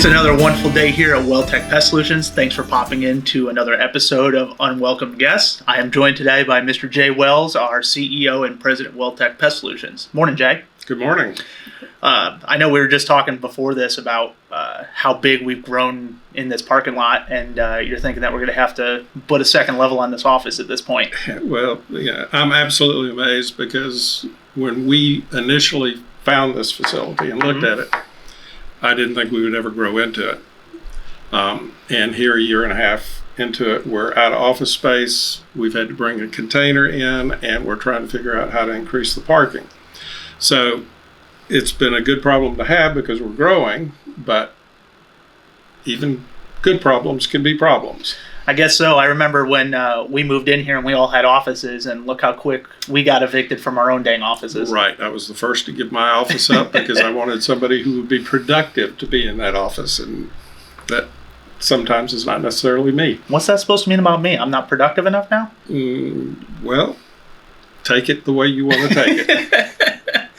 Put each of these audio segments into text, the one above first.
It's another wonderful day here at Welltech Pest Solutions. Thanks for popping in to another episode of Unwelcomed Guests. I am joined today by Mr. Jay Wells, our CEO and President of WellTech Pest Solutions. Morning, Jay. Good morning. I know we were just talking before this about how big we've grown in this parking lot, and you're thinking that we're going to have to put a second level on this office at this point. Well, yeah, I'm absolutely amazed because when we initially found this facility and looked at it, I didn't think we would ever grow into it. And here, a year and a half into it, we're out of office space. We've had to bring a container in, and we're trying to figure out how to increase the parking. So it's been a good problem to have because we're growing, but even good problems can be problems. I guess so. I remember when we moved in here and we all had offices, and look how quick we got evicted from our own dang offices. Right. I was the first to give my office up because I wanted somebody who would be productive to be in that office, and that sometimes is not necessarily me. What's that supposed to mean about me? I'm not productive enough now? Well, take it the way you want to take it.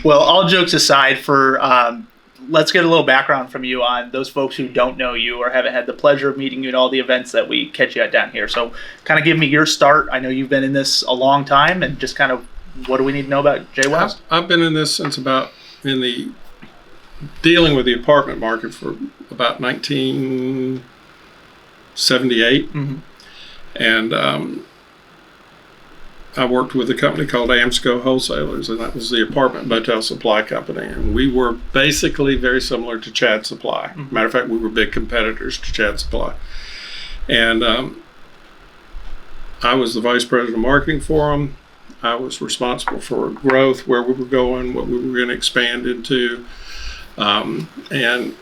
Well, all jokes aside, let's get a little background from you on those folks who don't know you or haven't had the pleasure of meeting you at all the events that we catch you at down here. So kind of give me your start. I know you've been in this a long time, and just kind of what do we need to know about Jay Wells? I've been in this since dealing with the apartment market for about 1978. And I worked with a company called Amsco Wholesalers, and that was the apartment motel supply company. And we were basically very similar to Chad Supply. Matter of fact, we were big competitors to Chad Supply. And I was the vice president of marketing for them. I was responsible for growth, where we were going, what we were going to expand into. And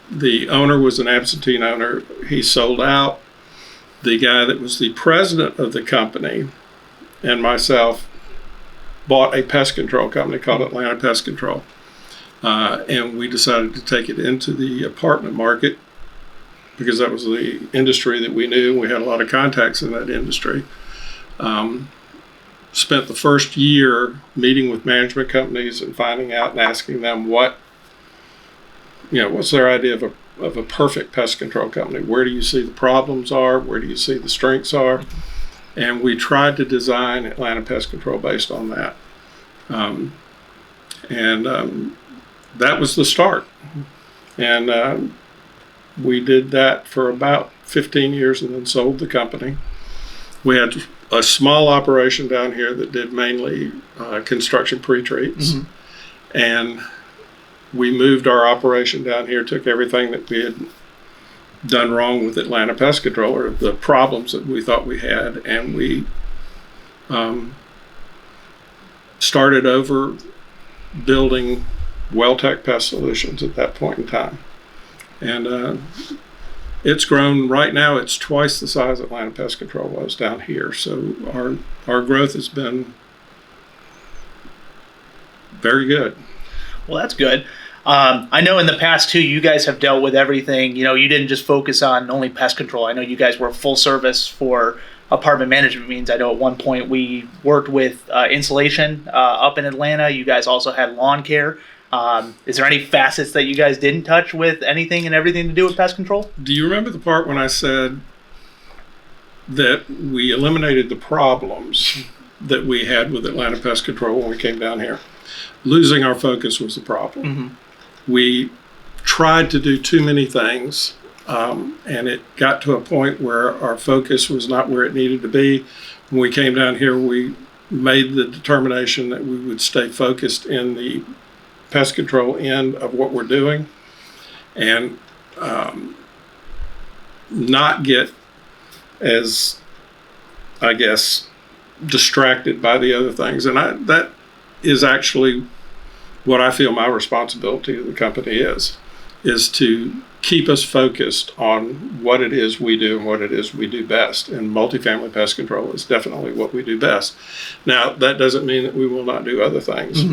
the owner was an absentee owner. He sold out. The guy that was the president of the company and myself bought a pest control company called Atlanta Pest Control. And we decided to take it into the apartment market because that was the industry that we knew. We had a lot of contacts in that industry. Spent the first year meeting with management companies and finding out and asking them what's their idea of a perfect pest control company. Where do you see the problems are? Where do you see the strengths are? And we tried to design Atlanta Pest Control based on that. That was the start. And we did that for about 15 years and then sold the company. We had a small operation down here that did mainly construction pre-treats. And we moved our operation down here, took everything that we had done wrong with Atlanta Pest Control, or the problems that we thought we had, and we started over building Welltech Pest Solutions at that point in time. And it's grown. Right now it's twice the size Atlanta Pest Control was down here. So our growth has been very good. Well, that's good. I know in the past, too, you guys have dealt with everything. You didn't just focus on only pest control. I know you guys were full service for apartment management means. I know at one point we worked with insulation up in Atlanta. You guys also had lawn care. Is there any facets that you guys didn't touch with anything and everything to do with pest control? Do you remember the part when I said that we eliminated the problems that we had with Atlanta Pest Control when we came down here? Losing our focus was the problem. We tried to do too many things, and it got to a point where our focus was not where it needed to be. When we came down here, we made the determination that we would stay focused in the pest control end of what we're doing and not get as, I guess, distracted by the other things. And that is actually what I feel my responsibility to the company is to keep us focused on what it is we do and what it is we do best. And multifamily pest control is definitely what we do best. Now, that doesn't mean that we will not do other things.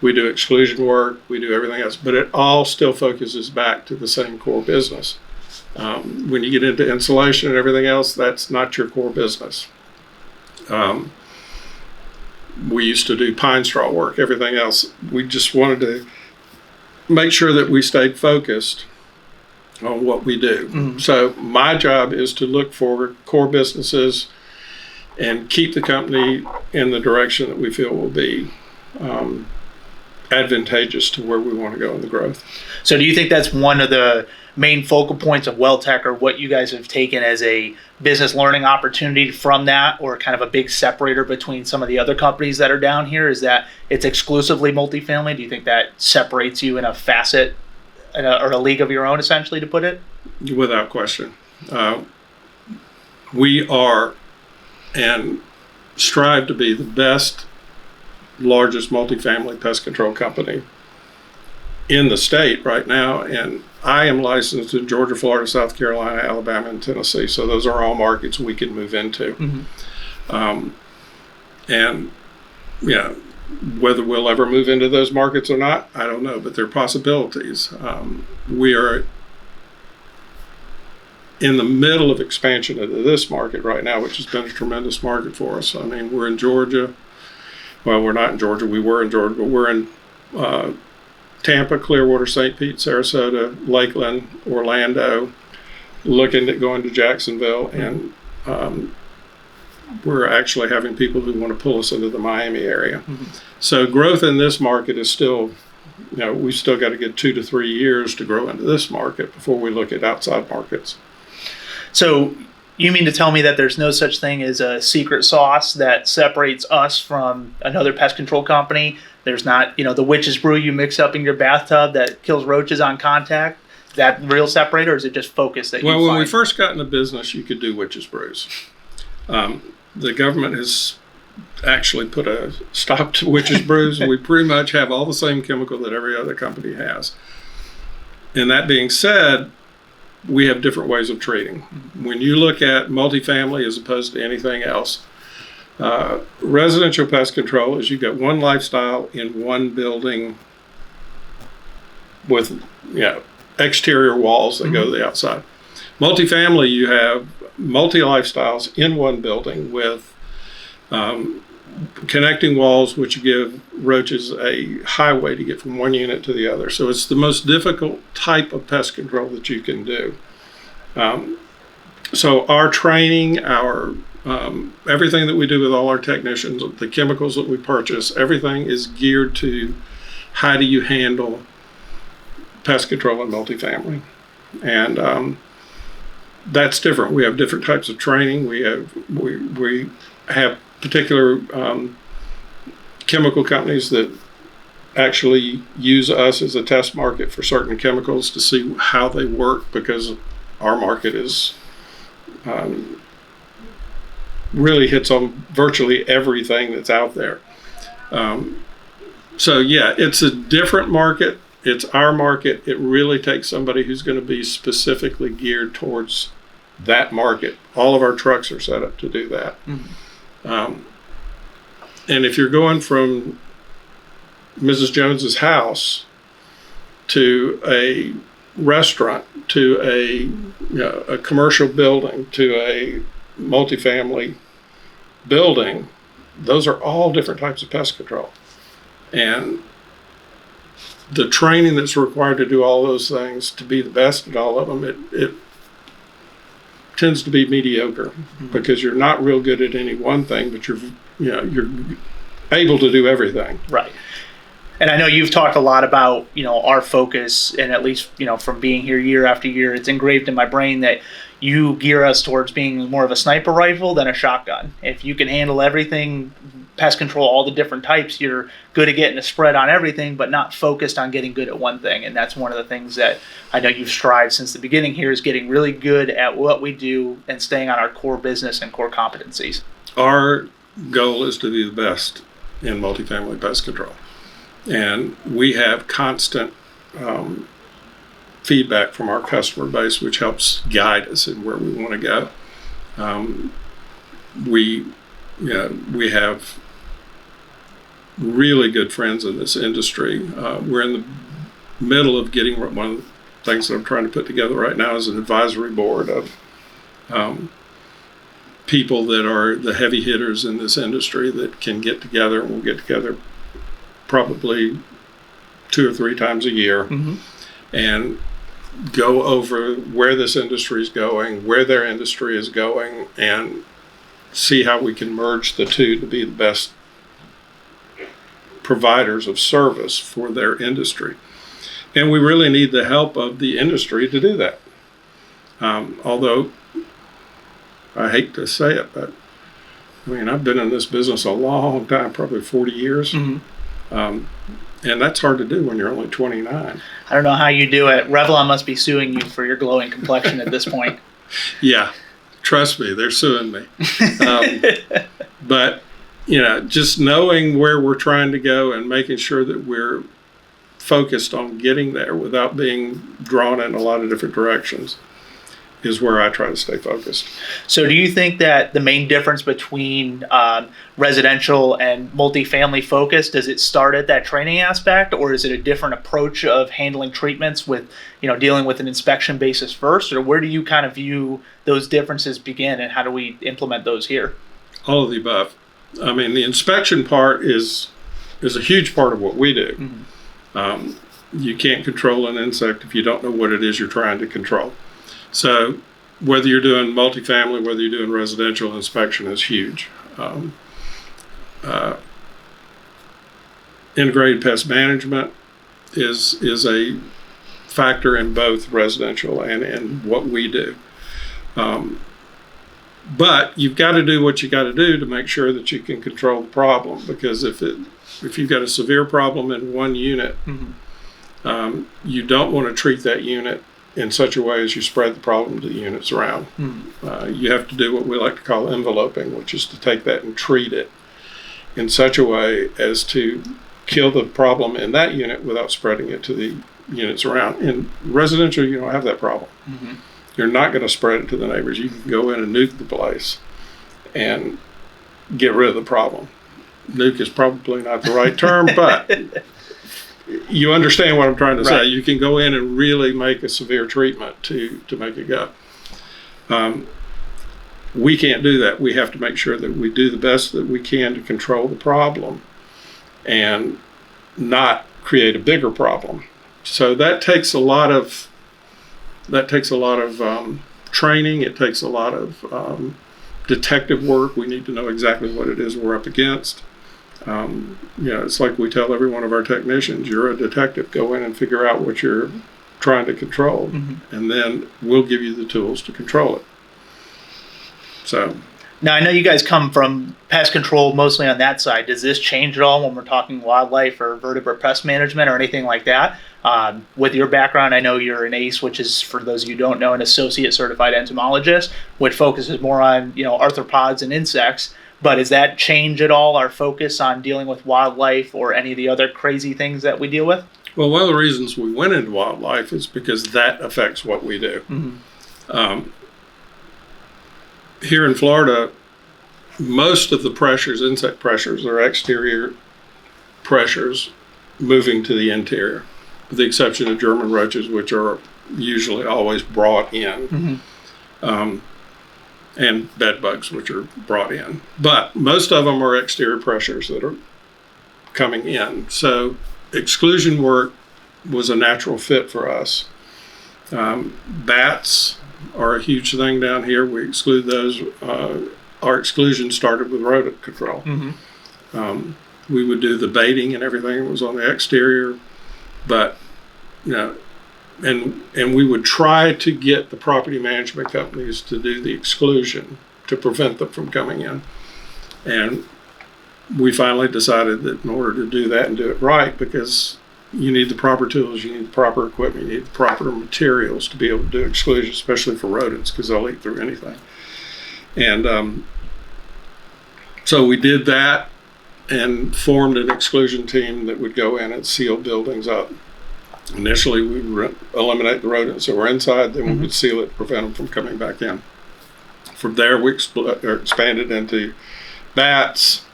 We do exclusion work, we do everything else, but it all still focuses back to the same core business. When you get into insulation and everything else, that's not your core business. We used to do pine straw work, everything else. We just wanted to make sure that we stayed focused on what we do. Mm-hmm. So my job is to look for core businesses and keep the company in the direction that we feel will be advantageous to where we want to go in the growth. So do you think that's one of the main focal points of WellTech, or what you guys have taken as a business learning opportunity from that, or kind of a big separator between some of the other companies that are down here, is that it's exclusively multifamily? Do you think that separates you in a facet or a league of your own, essentially, to put it? Without question. We are and strive to be the best, largest multifamily pest control company in the state right now. And I am licensed in Georgia, Florida, South Carolina, Alabama, and Tennessee. So those are all markets we can move into. Mm-hmm. And yeah, whether we'll ever move into those markets or not, I don't know, but there are possibilities. We are in the middle of expansion into this market right now, which has been a tremendous market for us. I mean, we're in Georgia. Well, we're not in Georgia. We were in Georgia, but we're in Tampa, Clearwater, St. Pete, Sarasota, Lakeland, Orlando, looking at going to Jacksonville, and we're actually having people who want to pull us into the Miami area. Mm-hmm. So growth in this market is still, we've still got to get 2 to 3 years to grow into this market before we look at outside markets. So you mean to tell me that there's no such thing as a secret sauce that separates us from another pest control company? There's not, the witch's brew you mix up in your bathtub that kills roaches on contact? Is that real separator, or is it just focus that you find? Well, when we first got into business, you could do witch's brews. The government has actually put a stop to witch's brews. We pretty much have all the same chemical that every other company has. And that being said, we have different ways of treating. When you look at multifamily as opposed to anything else, residential pest control is you've got one lifestyle in one building with exterior walls that go to the outside. Multifamily, you have multi-lifestyles in one building with connecting walls, which give roaches a highway to get from one unit to the other. So it's the most difficult type of pest control that you can do. So our training, our everything that we do with all our technicians, the chemicals that we purchase, everything is geared to how do you handle pest control in multifamily. And that's different. We have different types of training. We have particular chemical companies that actually use us as a test market for certain chemicals to see how they work, because our market is really hits on virtually everything that's out there. So yeah, it's a different market. It's our market. It really takes somebody who's going to be specifically geared towards that market. All of our trucks are set up to do that. Mm-hmm. And if you're going from Mrs. Jones's house to a restaurant, to a commercial building, to a multifamily building, those are all different types of pest control. And the training that's required to do all those things, to be the best at all of them, it tends to be mediocre, because you're not real good at any one thing, but you're able to do everything. Right. And I know you've talked a lot about, our focus, and at least, from being here year after year, it's engraved in my brain that you gear us towards being more of a sniper rifle than a shotgun. If you can handle everything, pest control, all the different types, you're good at getting a spread on everything, but not focused on getting good at one thing. And that's one of the things that I know you've strived since the beginning here, is getting really good at what we do and staying on our core business and core competencies. Our goal is to be the best in multifamily pest control. And we have constant feedback from our customer base, which helps guide us in where we want to go. We have really good friends in this industry. We're in the middle of getting one of the things that I'm trying to put together right now is an advisory board of people that are the heavy hitters in this industry that can get together, and we'll get together probably 2 or 3 times a year. Mm-hmm. And go over where this industry is going, where their industry is going, and see how we can merge the two to be the best providers of service for their industry. And we really need the help of the industry to do that. Although I hate to say it, but I mean, I've been in this business a long time, probably 40 years. And that's hard to do when you're only 29. I don't know how you do it. Revlon must be suing you for your glowing complexion at this point. Yeah, trust me, they're suing me. But, just knowing where we're trying to go and making sure that we're focused on getting there without being drawn in a lot of different directions is where I try to stay focused. So do you think that the main difference between residential and multifamily focus, does it start at that training aspect, or is it a different approach of handling treatments with, dealing with an inspection basis first, or where do you kind of view those differences begin and how do we implement those here? All of the above. I mean, the inspection part is a huge part of what we do. You can't control an insect if you don't know what it is you're trying to control. So whether you're doing multifamily, whether you're doing residential, inspection is huge. Integrated pest management is a factor in both residential and in what we do. But you've got to do what you got to do to make sure that you can control the problem, because if you've got a severe problem in one unit, you don't want to treat that unit in such a way as you spread the problem to the units around. You have to do what we like to call enveloping, which is to take that and treat it in such a way as to kill the problem in that unit without spreading it to the units around. In residential, you don't have that problem. You're not going to spread it to the neighbors. You can go in and nuke the place and get rid of the problem. Nuke is probably not the right term, but you understand what I'm trying to say. You can go in and really make a severe treatment to make it go. We can't do that. We have to make sure that we do the best that we can to control the problem and not create a bigger problem. So that takes a lot of training. It takes a lot of detective work. We need to know exactly what it is we're up against. It's like we tell every one of our technicians, you're a detective. Go in and figure out what you're trying to control, and then we'll give you the tools to control it. So now, I know you guys come from pest control mostly on that side. Does this change at all when we're talking wildlife or vertebrate pest management or anything like that? With your background, I know you're an ACE, which is, for those of you who don't know, an associate certified entomologist, which focuses more on arthropods and insects. But does that change at all our focus on dealing with wildlife or any of the other crazy things that we deal with? Well, one of the reasons we went into wildlife is because that affects what we do. Here in Florida, most of the pressures, insect pressures, are exterior pressures moving to the interior, with the exception of German roaches, which are usually always brought in. And bed bugs, which are brought in. But most of them are exterior pressures that are coming in. So exclusion work was a natural fit for us. Bats are a huge thing down here. We exclude those. Our exclusion started with rodent control. We would do the baiting and everything that was on the exterior, but and we would try to get the property management companies to do the exclusion to prevent them from coming in. And we finally decided that in order to do that and do it right, because you need the proper tools, you need the proper equipment, you need the proper materials to be able to do exclusion, especially for rodents, because they'll eat through anything. And so we did that and formed an exclusion team that would go in and seal buildings up. Initially, we would eliminate the rodents that were inside, then we would seal it to prevent them from coming back in. From there, we expanded into bats,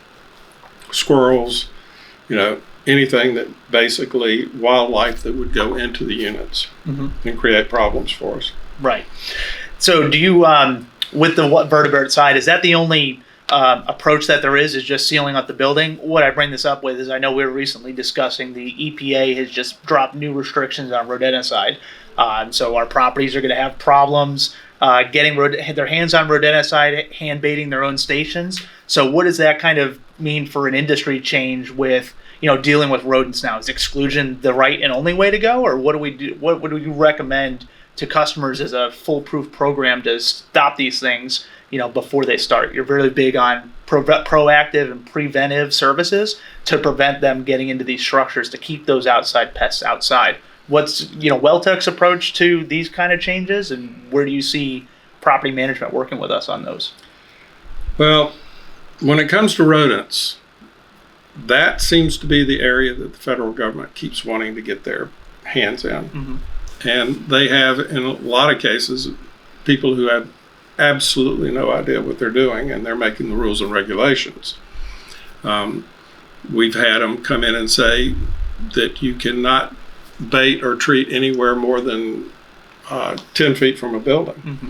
squirrels, anything that basically wildlife that would go into the units and create problems for us. Right. So do you, with the vertebrate side, is that the only approach that there is just sealing up the building? What I bring this up with is I know we were recently discussing the EPA has just dropped new restrictions on rodenticide. And so our properties are going to have problems getting their hands on rodenticide, hand baiting their own stations. So what does that kind of mean for an industry change with, dealing with rodents now? Is exclusion the right and only way to go, or what do we do? What would you recommend to customers as a foolproof program to stop these things, before they start? You're really big on proactive and preventive services to prevent them getting into these structures, to keep those outside pests outside. What's WellTech's approach to these kind of changes, and where do you see property management working with us on those? Well, when it comes to rodents, that seems to be the area that the federal government keeps wanting to get their hands in. Mm-hmm. And they have, in a lot of cases, people who have absolutely no idea what they're doing, and they're making the rules and regulations. We've had them come in and say that you cannot bait or treat anywhere more than 10 feet from a building. Mm-hmm.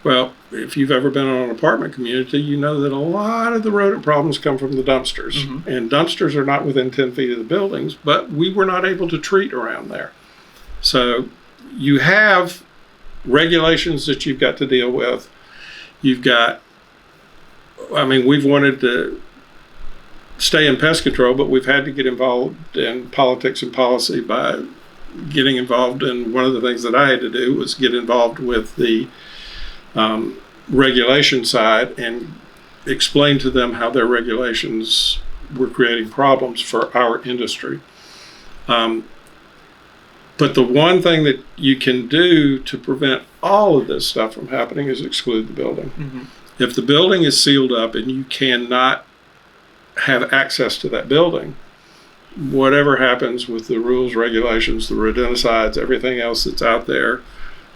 Well, if you've ever been in an apartment community, you know that a lot of the rodent problems come from the dumpsters. Mm-hmm. And dumpsters are not within 10 feet of the buildings, but we were not able to treat around there. So you have regulations that you've got to deal with. We've wanted to stay in pest control, but we've had to get involved in politics and policy by getting involved in, one of the things that I had to do was get involved with the regulation side and explain to them how their regulations were creating problems for our industry. But the one thing that you can do to prevent all of this stuff from happening is exclude the building. Mm-hmm. If the building is sealed up and you cannot have access to that building, whatever happens with the rules, regulations, the rodenticides, everything else that's out there,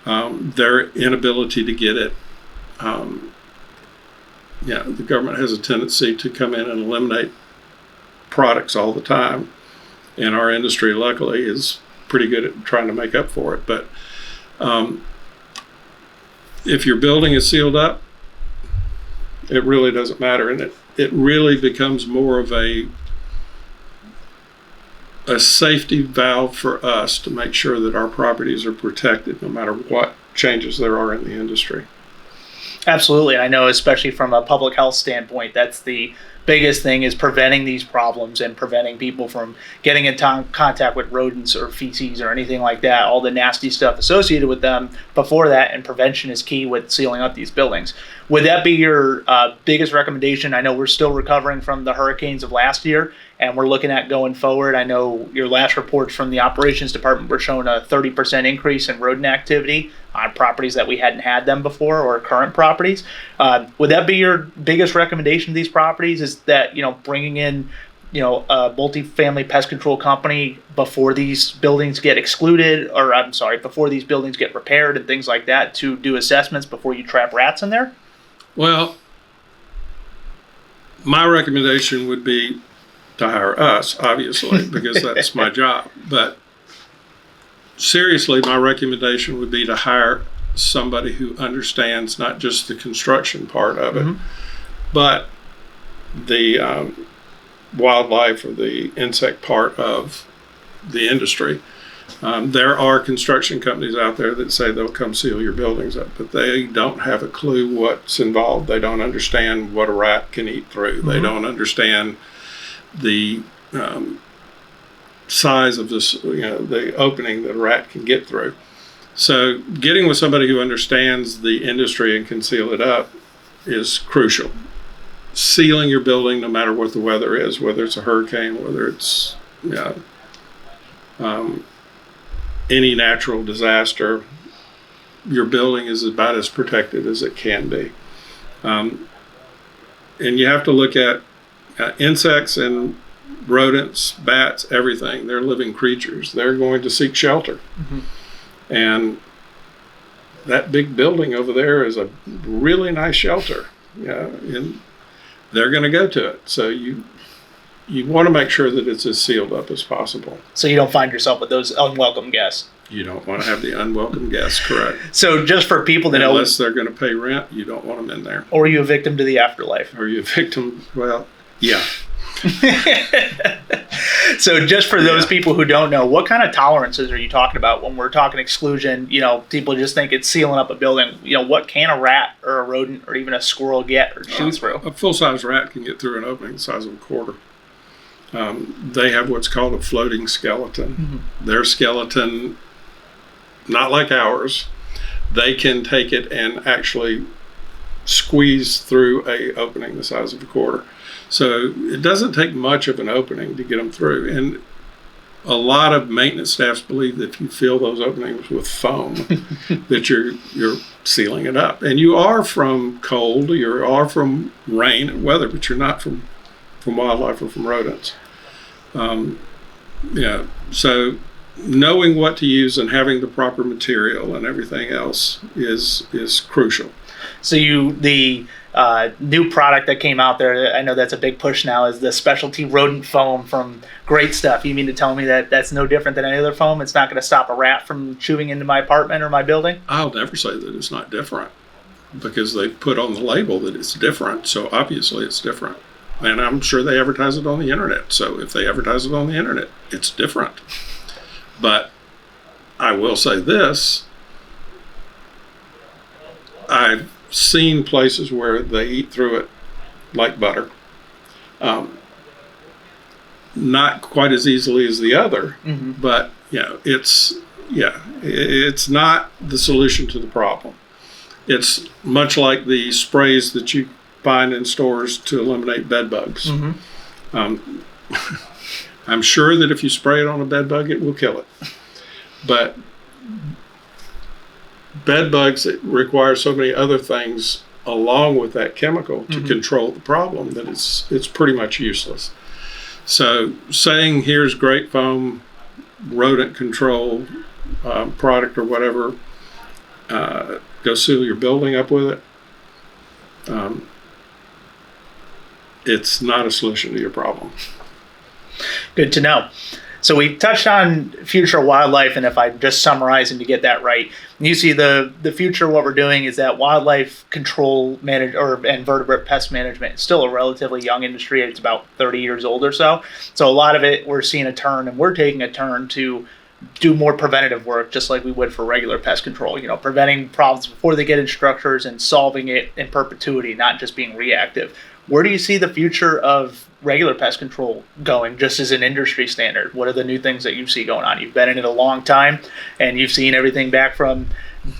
their inability to get it. The government has a tendency to come in and eliminate products all the time. And our industry, luckily, is pretty good at trying to make up for it. But if your building is sealed up, it really doesn't matter. And it really becomes more of a safety valve for us to make sure that our properties are protected no matter what changes there are in the industry. Absolutely. I know, especially from a public health standpoint, that's the biggest thing, is preventing these problems and preventing people from getting in contact with rodents or feces or anything like that, all the nasty stuff associated with them before that, and prevention is key with sealing up these buildings. Would that be your biggest recommendation? I know we're still recovering from the hurricanes of last year, and we're looking at going forward. I know your last reports from the operations department were showing a 30% increase in rodent activity on properties that we hadn't had them before, or current properties. Would that be your biggest recommendation to these properties, is that, bringing in, a multifamily pest control company before these buildings get excluded, or before these buildings get repaired and things like that, to do assessments before you trap rats in there? Well, my recommendation would be to hire us, obviously, because that's my job. But seriously, my recommendation would be to hire somebody who understands not just the construction part of it, mm-hmm. but the wildlife or the insect part of the industry. There are construction companies out there that say they'll come seal your buildings up, but they don't have a clue what's involved. They don't understand what a rat can eat through. Mm-hmm. They don't understand the size of this, the opening that a rat can get through. So getting with somebody who understands the industry and can seal it up is crucial. Sealing your building, no matter what the weather is, whether it's a hurricane, whether it's any natural disaster, your building is about as protected as it can be. And you have to look at insects and rodents, bats, everything. They're living creatures. They're going to seek shelter. Mm-hmm. And that big building over there is a really nice shelter. And they're going to go to it. So you want to make sure that it's as sealed up as possible. So you don't find yourself with those unwelcome guests. You don't want to have the unwelcome guests, correct. So just for people to know... Unless they're going to pay rent, you don't want them in there. Or are you a victim to the afterlife? Are you a victim? Well, yeah. So just for those people who don't know, what kind of tolerances are you talking about when we're talking exclusion? People just think it's sealing up a building. What can a rat or a rodent or even a squirrel get or chew through? A full-size rat can get through an opening the size of a quarter. They have what's called a floating skeleton. Mm-hmm. Their skeleton, not like ours, they can take it and actually squeeze through a opening the size of a quarter. So it doesn't take much of an opening to get them through. And a lot of maintenance staffs believe that if you fill those openings with foam, that you're sealing it up. And you are from cold, you are from rain and weather, but you're not from wildlife or from rodents. So knowing what to use and having the proper material and everything else is crucial. So the new product that came out there, I know that's a big push now, is the specialty rodent foam from Great Stuff. You mean to tell me that that's no different than any other foam? It's not going to stop a rat from chewing into my apartment or my building? I'll never say that it's not different, because they put on the label that it's different, so obviously it's different. And I'm sure they advertise it on the internet, so if they advertise it on the internet, it's different. But I will say this, I've seen places where they eat through it like butter. Not quite as easily as the other, mm-hmm. but it's not the solution to the problem. It's much like the sprays that you find in stores to eliminate bed bugs. Mm-hmm. I'm sure that if you spray it on a bed bug, it will kill it. But bed bugs require so many other things along with that chemical to mm-hmm. control the problem that it's pretty much useless. So saying here's great foam, rodent control product or whatever, go seal your building up with it, it's not a solution to your problem. Good to know. So we touched on future wildlife, and if I'm just summarizing to get that right, you see the future, what we're doing is that wildlife control and vertebrate pest management is still a relatively young industry. It's about 30 years old or so. So a lot of it, we're seeing a turn, and we're taking a turn to do more preventative work, just like we would for regular pest control, preventing problems before they get in structures and solving it in perpetuity, not just being reactive. Where do you see the future of regular pest control going, just as an industry standard? What are the new things that you see going on? You've been in it a long time, and you've seen everything back from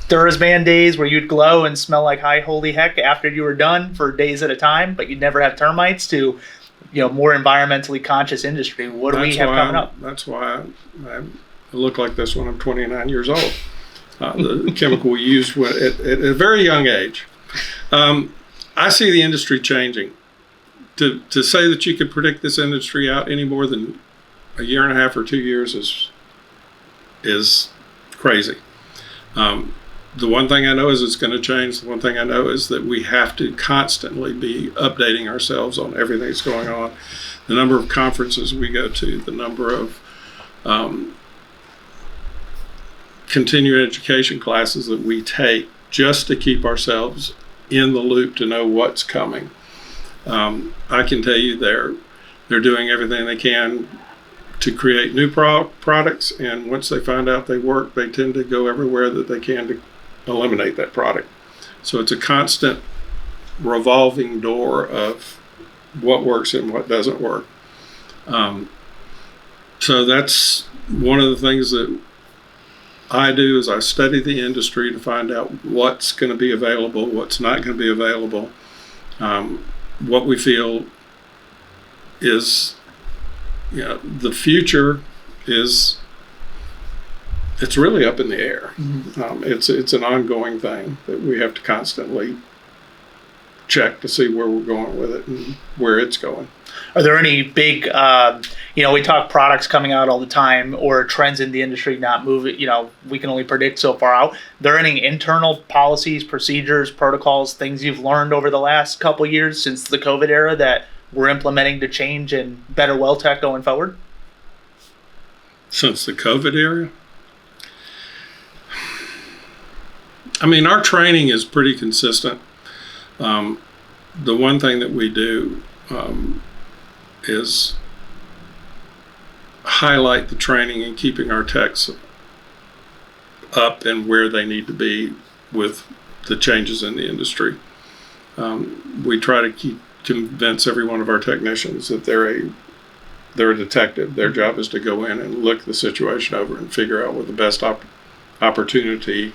Durazban days where you'd glow and smell like high holy heck after you were done for days at a time, but you'd never have termites, to more environmentally conscious industry. What do we have coming up? That's why I look like this when I'm 29 years old. The chemical we used at a very young age. I see the industry changing. To say that you could predict this industry out any more than a year and a half or 2 years is crazy. The one thing I know is it's going to change. The one thing I know is that we have to constantly be updating ourselves on everything that's going on. The number of conferences we go to, the number of continuing education classes that we take just to keep ourselves in the loop to know what's coming. I can tell you they're doing everything they can to create new products, and once they find out they work, they tend to go everywhere that they can to eliminate that product. So it's a constant revolving door of what works and what doesn't work. So that's one of the things that I do, is I study the industry to find out what's going to be available, what's not going to be available. What we feel is, the future is, it's really up in the air. Mm-hmm. It's an ongoing thing that we have to constantly check to see where we're going with it and where it's going. Are there any big, we talk products coming out all the time, or trends in the industry not moving, we can only predict so far out. Are there any internal policies, procedures, protocols, things you've learned over the last couple of years since the COVID era that we're implementing to change and better WellTech going forward? Since the COVID era? I mean, our training is pretty consistent. The one thing that we do, is highlight the training and keeping our techs up and where they need to be with the changes in the industry. We try to convince every one of our technicians that they're a detective. Their job is to go in and look the situation over and figure out what the best opportunity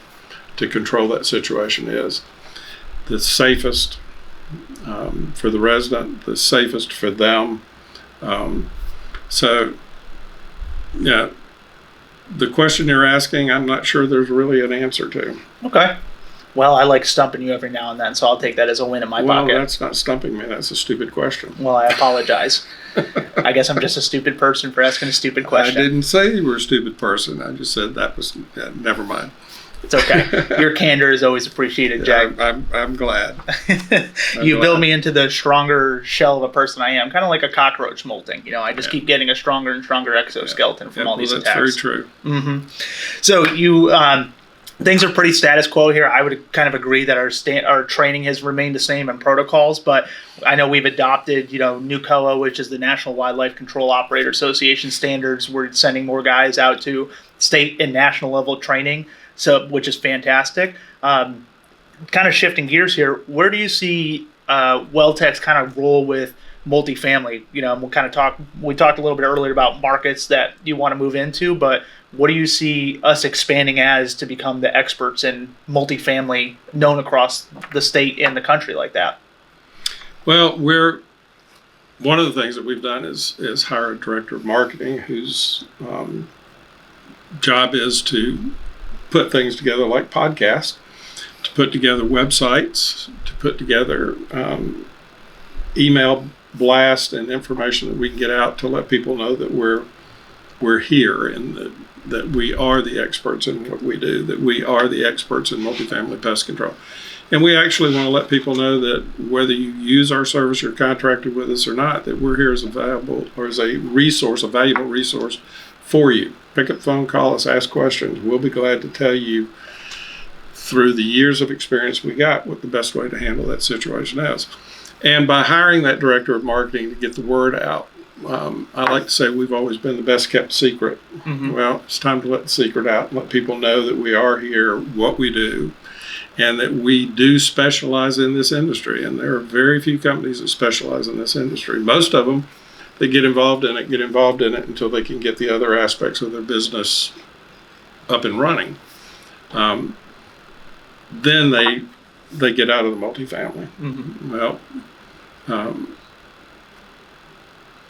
to control that situation is. The safest for the resident, the safest for them. So, yeah, the question you're asking, I'm not sure there's really an answer to. Okay. Well, I like stumping you every now and then, so I'll take that as a win in my pocket. Well, that's not stumping me. That's a stupid question. Well, I apologize. I guess I'm just a stupid person for asking a stupid question. I didn't say you were a stupid person. I just said that was, never mind. It's okay. Your candor is always appreciated, Jack. I'm glad. You build me into the stronger shell of a person I am, kind of like a cockroach molting. I just keep getting a stronger and stronger exoskeleton from all these attacks. That's very true. Mm-hmm. So you, things are pretty status quo here. I would kind of agree that our training has remained the same and protocols, but I know we've adopted, NUCOA, which is the National Wildlife Control Operator Association standards. We're sending more guys out to state and national level training. So, which is fantastic. Kind of shifting gears here, where do you see WellTech's kind of role with multifamily? We talked a little bit earlier about markets that you want to move into, but what do you see us expanding as to become the experts in multifamily known across the state and the country like that? Well, one of the things that we've done is hire a director of marketing whose job is to put things together like podcasts, to put together websites, to put together email blast and information that we can get out to let people know that we're here and that we are the experts in what we do, that we are the experts in multifamily pest control. And we actually want to let people know that whether you use our service or contracted with us or not, that we're here as a valuable resource for you. Pick up the phone, call us, ask questions. We'll be glad to tell you through the years of experience we got what the best way to handle that situation is. And by hiring that director of marketing to get the word out, I like to say we've always been the best kept secret. Mm-hmm. Well, it's time to let the secret out and let people know that we are here, what we do, and that we do specialize in this industry. And there are very few companies that specialize in this industry. Most of them, they get involved in it until they can get the other aspects of their business up and running. Then they get out of the multifamily. Mm-hmm. Well,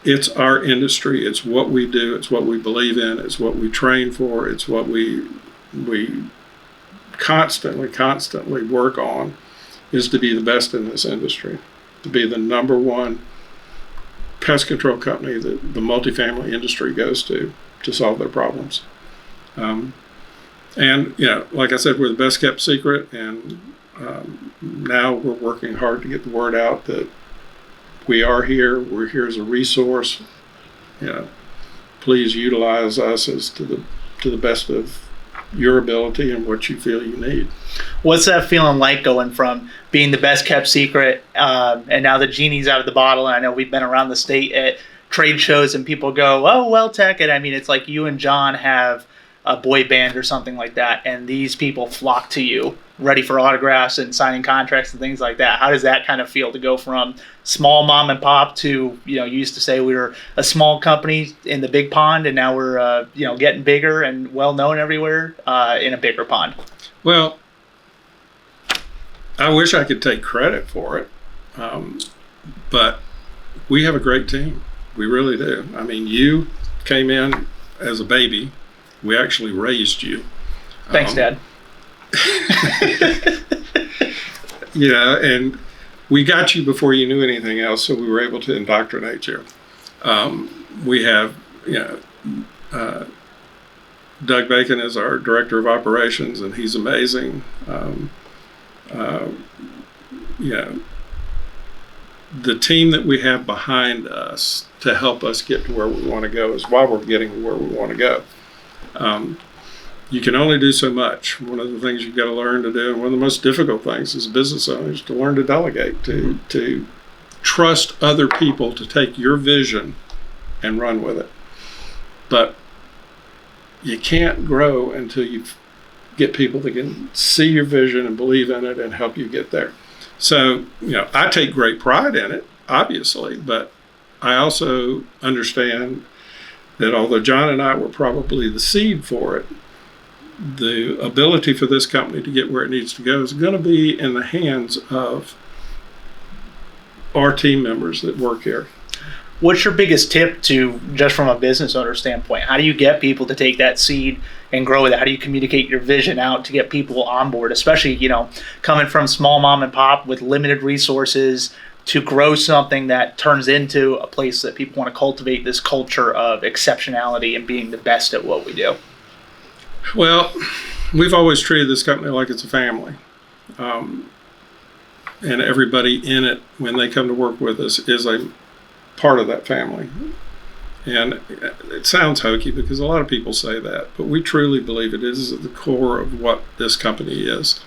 it's our industry. It's what we do. It's what we believe in. It's what we train for. It's what we constantly work on, is to be the best in this industry, to be the number one pest control company that the multifamily industry goes to solve their problems. And, like I said, we're the best kept secret, and now we're working hard to get the word out that we are here. We're here as a resource. Please utilize us as to the best of your ability and what you feel you need. What's that feeling like, going from being the best kept secret and now the genie's out of the bottle? And I know we've been around the state at trade shows and people go, "Oh, Welltech," and I mean, it's like you and John have a boy band or something like that, and these people flock to you, ready for autographs and signing contracts and things like that. How does that kind of feel to go from small mom and pop to, you used to say we were a small company in the big pond, and now we're, getting bigger and well known everywhere in a bigger pond? Well, I wish I could take credit for it, but we have a great team. We really do. I mean, you came in as a baby. We actually raised you. Thanks, Dad. And we got you before you knew anything else, so we were able to indoctrinate you. We have, Doug Bacon is our director of operations, and he's amazing. The team that we have behind us to help us get to where we want to go is why we're getting to where we want to go. You can only do so much. One of the things you've got to learn to do, and one of the most difficult things as a business owner, is to learn to delegate, to trust other people to take your vision and run with it. But you can't grow until you get people that can see your vision and believe in it and help you get there. So, I take great pride in it, obviously, but I also understand that although John and I were probably the seed for it, the ability for this company to get where it needs to go is going to be in the hands of our team members that work here. What's your biggest tip to, just from a business owner standpoint, how do you get people to take that seed and grow with it? How do you communicate your vision out to get people on board, especially, coming from small mom and pop with limited resources to grow something that turns into a place that people want to cultivate this culture of exceptionality and being the best at what we do? Well, we've always treated this company like it's a family. And everybody in it, when they come to work with us, is a part of that family. And it sounds hokey because a lot of people say that, but we truly believe it is at the core of what this company is.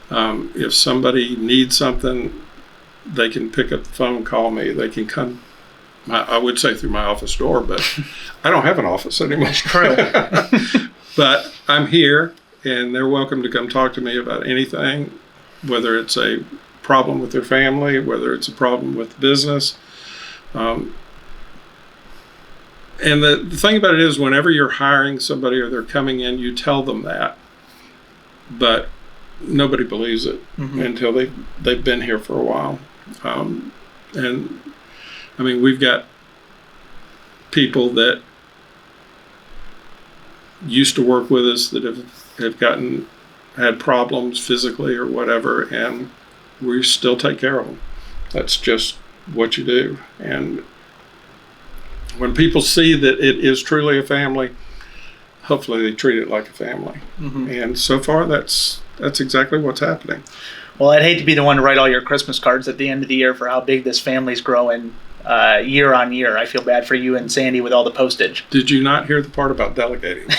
If somebody needs something, they can pick up the phone, call me. They can come, I would say through my office door, but I don't have an office anymore. That's true. But I'm here, and they're welcome to come talk to me about anything, whether it's a problem with their family, whether it's a problem with business. And the thing about it is, whenever you're hiring somebody or they're coming in, you tell them that, but nobody believes it until they've been here for a while. And I mean, we've got people that used to work with us that have had problems physically or whatever, and we still take care of them. That's just what you do. And when people see that it is truly a family, hopefully they treat it like a family. And so far, that's exactly what's happening. Well, I'd hate to be the one to write all your Christmas cards at the end of the year for how big this family's growing year on year. I feel bad for you and Sandy with all the postage. Did you not hear the part about delegating?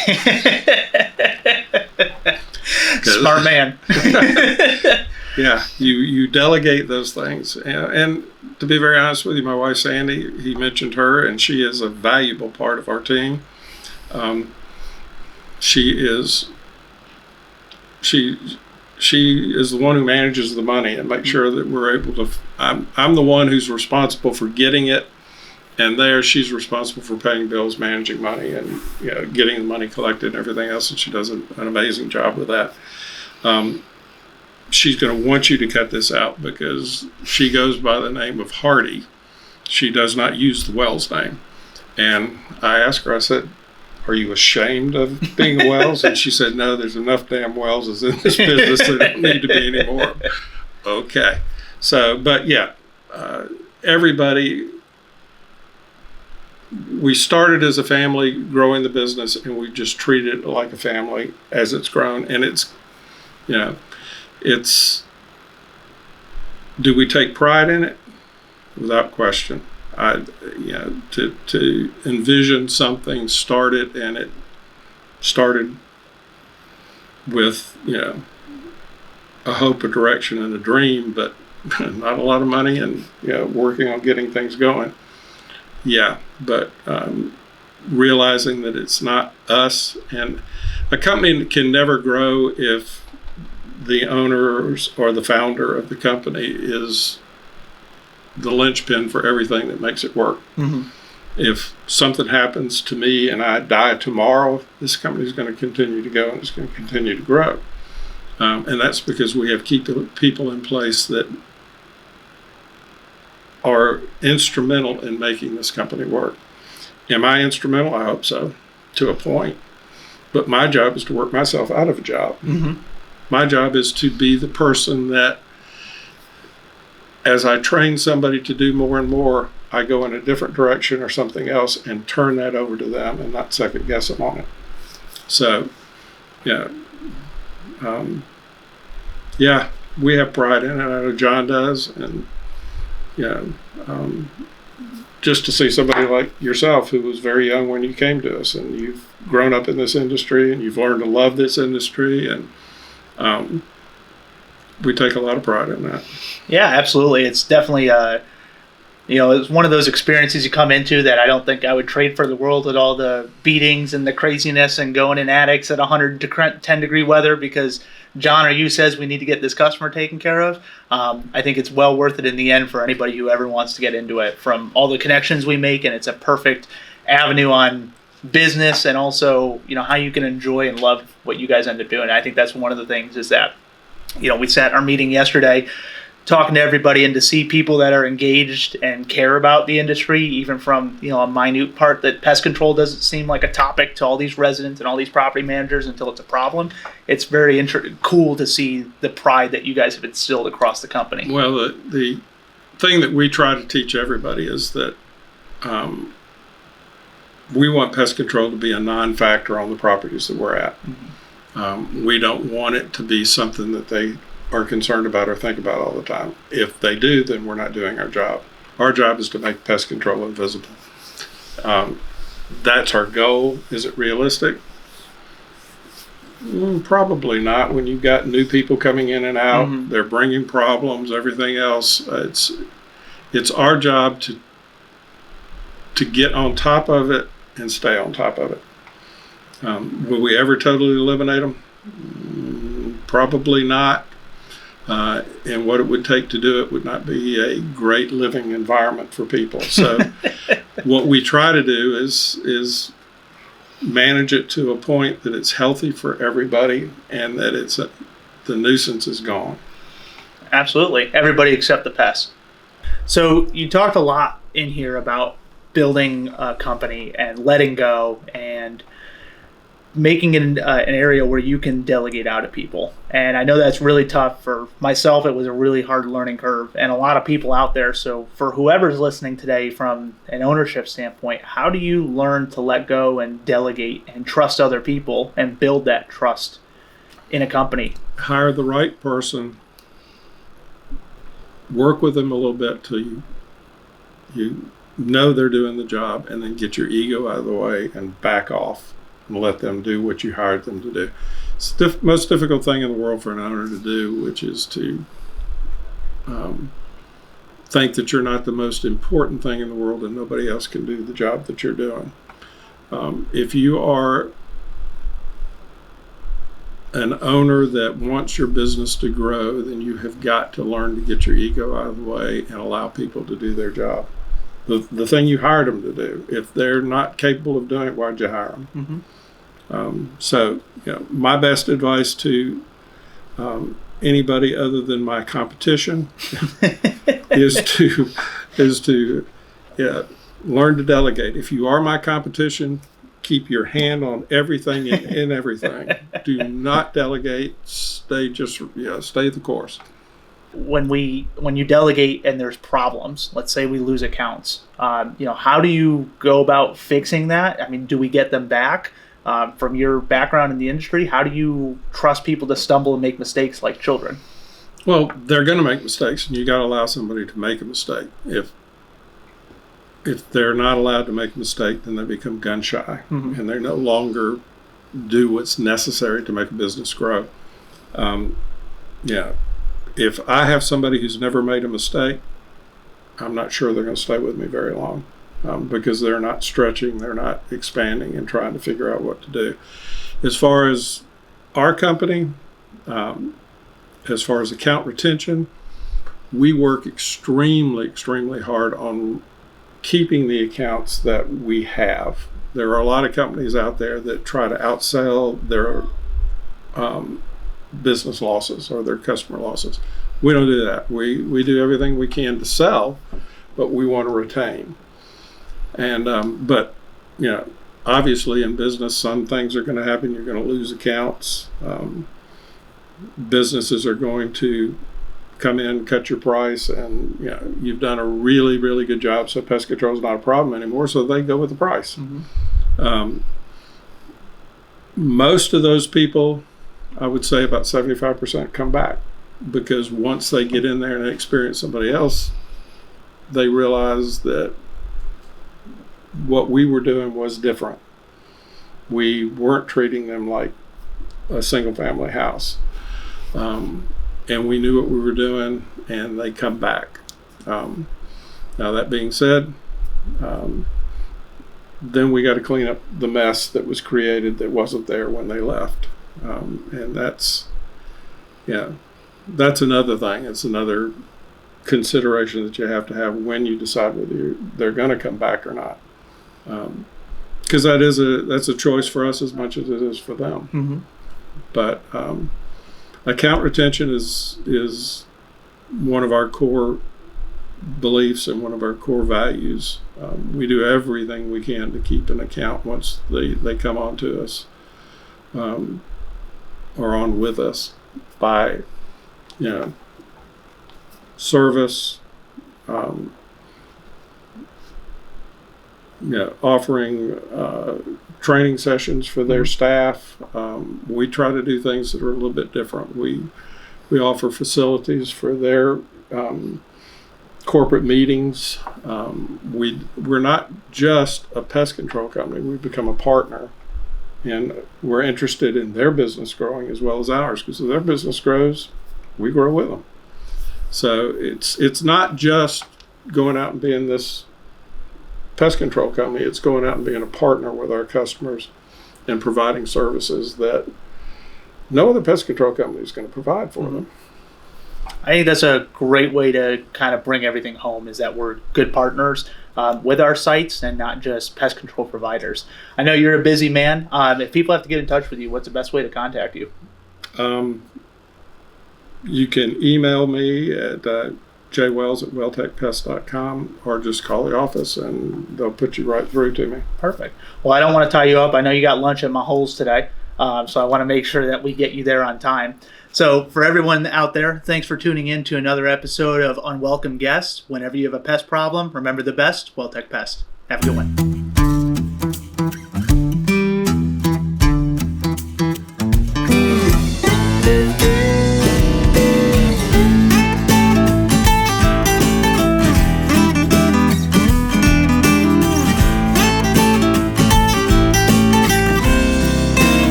Smart man. Yeah, you delegate those things. And to be very honest with you, my wife Sandy, he mentioned her, and she is a valuable part of our team. She is the one who manages the money and makes sure that we're able to. I'm the one who's responsible for getting it, and she's responsible for paying bills, managing money, and getting the money collected and everything else. And she does an amazing job with that. She's going to want you to cut this out because she goes by the name of Hardy. She does not use the Wells name. And I asked her, I said, "Are you ashamed of being a Wells?" And she said, "No, there's enough damn Wells in this business that don't need to be anymore." Okay. So, but yeah, everybody, we started as a family growing the business, and we just treated it like a family as it's grown. And it's, do we take pride in it? Without question. To envision something, start it, and it started with, a hope, a direction, and a dream, but not a lot of money, and, working on getting things going. Yeah, but realizing that it's not us, and a company can never grow if the owners or the founder of the company is the linchpin for everything that makes it work. If something happens to me and I die tomorrow, this company is going to continue to go and it's going to continue to grow. And that's because we have people in place that are instrumental in making this company work. Am I instrumental? I hope so, to a point. But my job is to work myself out of a job. My job is to be the person that, as I train somebody to do more and more, I go in a different direction or something else and turn that over to them and not second guess them on it. So, we have pride in it. I know John does. And, just to see somebody like yourself who was very young when you came to us, and you've grown up in this industry and you've learned to love this industry, and we take a lot of pride in that. Yeah, absolutely. It's definitely It's one of those experiences you come into that I don't think I would trade for the world, with all the beatings and the craziness and going in attics at 110-degree weather because John or you says we need to get this customer taken care of. I think it's well worth it in the end for anybody who ever wants to get into it, from all the connections we make, and it's a perfect avenue on business and also, how you can enjoy and love what you guys end up doing. I think that's one of the things is that, we sat in our meeting yesterday talking to everybody, and to see people that are engaged and care about the industry, even from a minute part that pest control doesn't seem like a topic to all these residents and all these property managers until it's a problem. It's very cool to see the pride that you guys have instilled across the company. Well, the thing that we try to teach everybody is that we want pest control to be a non-factor on the properties that we're at. Mm-hmm. We don't want it to be something that they are concerned about or think about all the time. If they do, then we're not doing our job. Our job is to make pest control invisible. That's our goal. Is it realistic? Probably not. When you've got new people coming in and out, mm-hmm. they're bringing problems, everything else. It's our job to get on top of it and stay on top of it. Will we ever totally eliminate them? Probably not. And what it would take to do it would not be a great living environment for people. So what we try to do is manage it to a point that it's healthy for everybody and that the nuisance is gone. Absolutely. Everybody except the pests. So you talked a lot in here about building a company and letting go and making it an area where you can delegate out to people. And I know that's really tough. For myself, it was a really hard learning curve, and a lot of people out there. So for whoever's listening today from an ownership standpoint, how do you learn to let go and delegate and trust other people and build that trust in a company? Hire the right person, work with them a little bit till you know they're doing the job, and then get your ego out of the way and back off and let them do what you hired them to do. It's the most difficult thing in the world for an owner to do, which is to think that you're not the most important thing in the world and nobody else can do the job that you're doing. If you are an owner that wants your business to grow, then you have got to learn to get your ego out of the way and allow people to do their job. The thing you hired them to do. If they're not capable of doing it, why'd you hire them? Mm-hmm. So, my best advice to anybody other than my competition is to learn to delegate. If you are my competition, keep your hand on everything and in everything. Do not delegate. Stay the course. When you delegate and there's problems, let's say we lose accounts, how do you go about fixing that? I mean, do we get them back? From your background in the industry, how do you trust people to stumble and make mistakes like children? Well, they're going to make mistakes, and you got to allow somebody to make a mistake. If they're not allowed to make a mistake, then they become gun shy, mm-hmm. and they no longer do what's necessary to make a business grow. If I have somebody who's never made a mistake, I'm not sure they're going to stay with me very long, because they're not stretching, they're not expanding and trying to figure out what to do. As far as our company, as far as account retention, we work extremely, extremely hard on keeping the accounts that we have. There are a lot of companies out there that try to outsell their business losses or their customer losses. We don't do that. We do everything we can to sell, but we want to retain. And but obviously in business, some things are going to happen. You're going to lose accounts. Businesses are going to come in, cut your price, and you've done a really, really good job, so pest control is not a problem anymore, so they go with the price. Mm-hmm. Most of those people, I would say about 75%, come back, because once they get in there and they experience somebody else, they realize that what we were doing was different. We weren't treating them like a single family house. And we knew what we were doing, and they come back. Now, that being said, then we got to clean up the mess that was created that wasn't there when they left. And that's another thing. It's another consideration that you have to have when you decide whether they're going to come back or not. Because that's a choice for us as much as it is for them. Mm-hmm. But account retention is one of our core beliefs and one of our core values. We do everything we can to keep an account once they come on to us or on with us by service, offering training sessions for their staff. We try to do things that are a little bit different. We offer facilities for their corporate meetings. We're not just a pest control company. We've become a partner, and we're interested in their business growing as well as ours, because if their business grows, we grow with them. So it's not just going out and being this pest control company. It's going out and being a partner with our customers and providing services that no other pest control company is going to provide for them. I think that's a great way to kind of bring everything home, is that we're good partners with our sites and not just pest control providers. I know you're a busy man. If people have to get in touch with you, what's the best way to contact you? You can email me at jwells@welltechpest.com, or just call the office and they'll put you right through to me. Perfect. Well, I don't want to tie you up. I know you got lunch at my holes today, so I want to make sure that we get you there on time. So for everyone out there, thanks for tuning in to another episode of Unwelcomed Guests. Whenever you have a pest problem, remember the best, WellTech Pest. Have a good one.